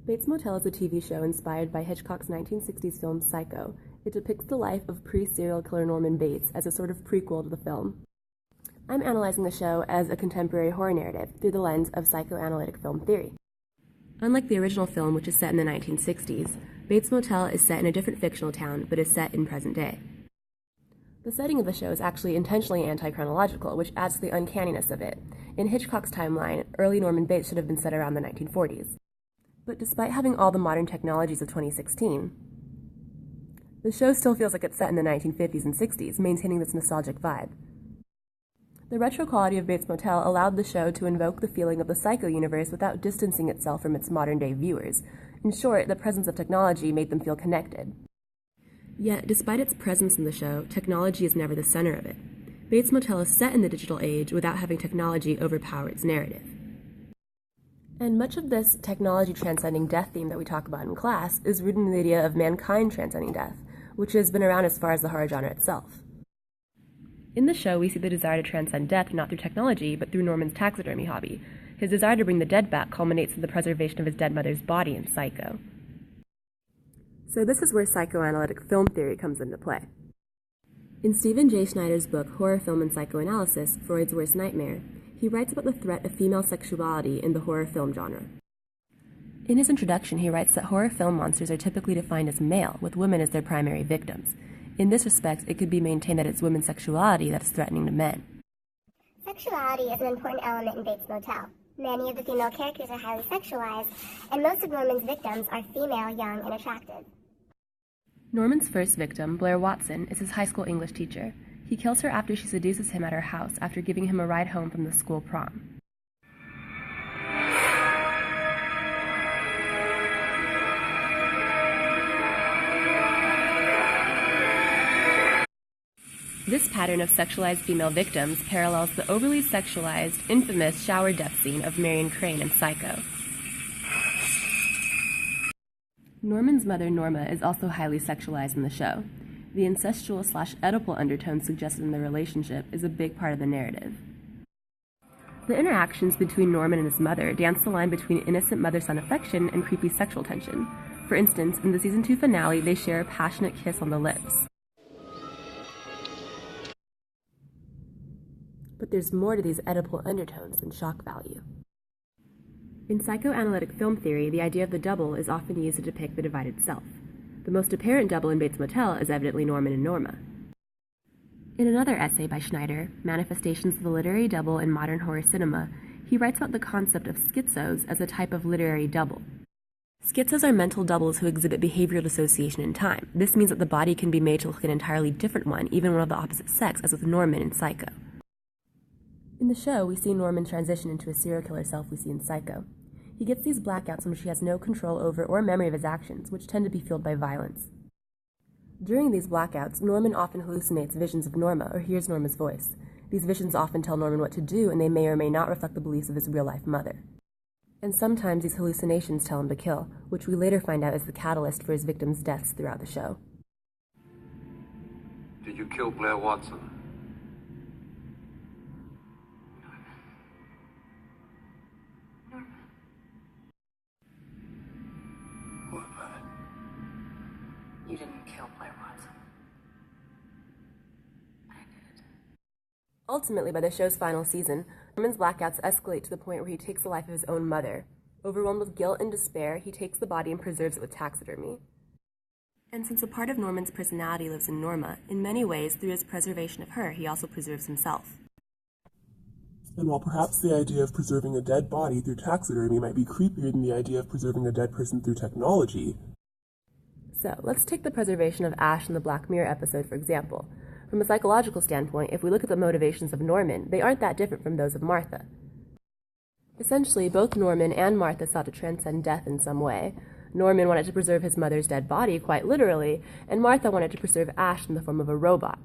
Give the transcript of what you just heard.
Bates Motel is a TV show inspired by Hitchcock's 1960s film Psycho. It depicts the life of pre-serial killer Norman Bates as a sort of prequel to the film. I'm analyzing the show as a contemporary horror narrative through the lens of psychoanalytic film theory. Unlike the original film, which is set in the 1960s, Bates Motel is set in a different fictional town, but is set in present day. The setting of the show is actually intentionally anti-chronological, which adds to the uncanniness of it. In Hitchcock's timeline, early Norman Bates should have been set around the 1940s. But despite having all the modern technologies of 2016, the show still feels like it's set in the 1950s and 60s, maintaining this nostalgic vibe. The retro quality of Bates Motel allowed the show to invoke the feeling of the Psycho universe without distancing itself from its modern-day viewers. In short, the presence of technology made them feel connected. Yet, despite its presence in the show, technology is never the center of it. Bates Motel is set in the digital age without having technology overpower its narrative. And much of this technology transcending death theme that we talk about in class is rooted in the idea of mankind transcending death, which has been around as far as the horror genre itself. In the show, we see the desire to transcend death not through technology, but through Norman's taxidermy hobby. His desire to bring the dead back culminates in the preservation of his dead mother's body in Psycho. So this is where psychoanalytic film theory comes into play. In Stephen J. Schneider's book, Horror Film and Psychoanalysis, Freud's Worst Nightmare, he writes about the threat of female sexuality in the horror film genre. In his introduction, he writes that horror film monsters are typically defined as male, with women as their primary victims. In this respect, it could be maintained that it's women's sexuality that is threatening to men. Sexuality is an important element in Bates Motel. Many of the female characters are highly sexualized, and most of Norman's victims are female, young, and attractive. Norman's first victim, Blair Watson, is his high school English teacher. He kills her after she seduces him at her house after giving him a ride home from the school prom. This pattern of sexualized female victims parallels the overly sexualized, infamous shower death scene of Marion Crane in Psycho. Norman's mother, Norma, is also highly sexualized in the show. The incestual/Oedipal undertone suggested in the relationship is a big part of the narrative. The interactions between Norman and his mother dance the line between innocent mother-son affection and creepy sexual tension. For instance, in the season 2 finale, they share a passionate kiss on the lips. But there's more to these Oedipal undertones than shock value. In psychoanalytic film theory, the idea of the double is often used to depict the divided self. The most apparent double in Bates Motel is evidently Norman and Norma. In another essay by Schneider, Manifestations of the Literary Double in Modern Horror Cinema, he writes about the concept of schizos as a type of literary double. Schizos are mental doubles who exhibit behavioral dissociation in time. This means that the body can be made to look an entirely different one, even one of the opposite sex, as with Norman in Psycho. In the show, we see Norman transition into a serial killer self we see in Psycho. He gets these blackouts in which he has no control over or memory of his actions, which tend to be fueled by violence. During these blackouts, Norman often hallucinates visions of Norma or hears Norma's voice. These visions often tell Norman what to do, and they may or may not reflect the beliefs of his real-life mother. And sometimes these hallucinations tell him to kill, which we later find out is the catalyst for his victims' deaths throughout the show. Did you kill Blair Watson? You didn't kill Blair Watson. I did. Ultimately, by the show's final season, Norman's blackouts escalate to the point where he takes the life of his own mother. Overwhelmed with guilt and despair, he takes the body and preserves it with taxidermy. And since a part of Norman's personality lives in Norma, in many ways, through his preservation of her, he also preserves himself. And while perhaps the idea of preserving a dead body through taxidermy might be creepier than the idea of preserving a dead person through technology, So, let's take the preservation of Ash in the Black Mirror episode, for example. From a psychological standpoint, if we look at the motivations of Norman, they aren't that different from those of Martha. Essentially, both Norman and Martha sought to transcend death in some way. Norman wanted to preserve his mother's dead body, quite literally, and Martha wanted to preserve Ash in the form of a robot.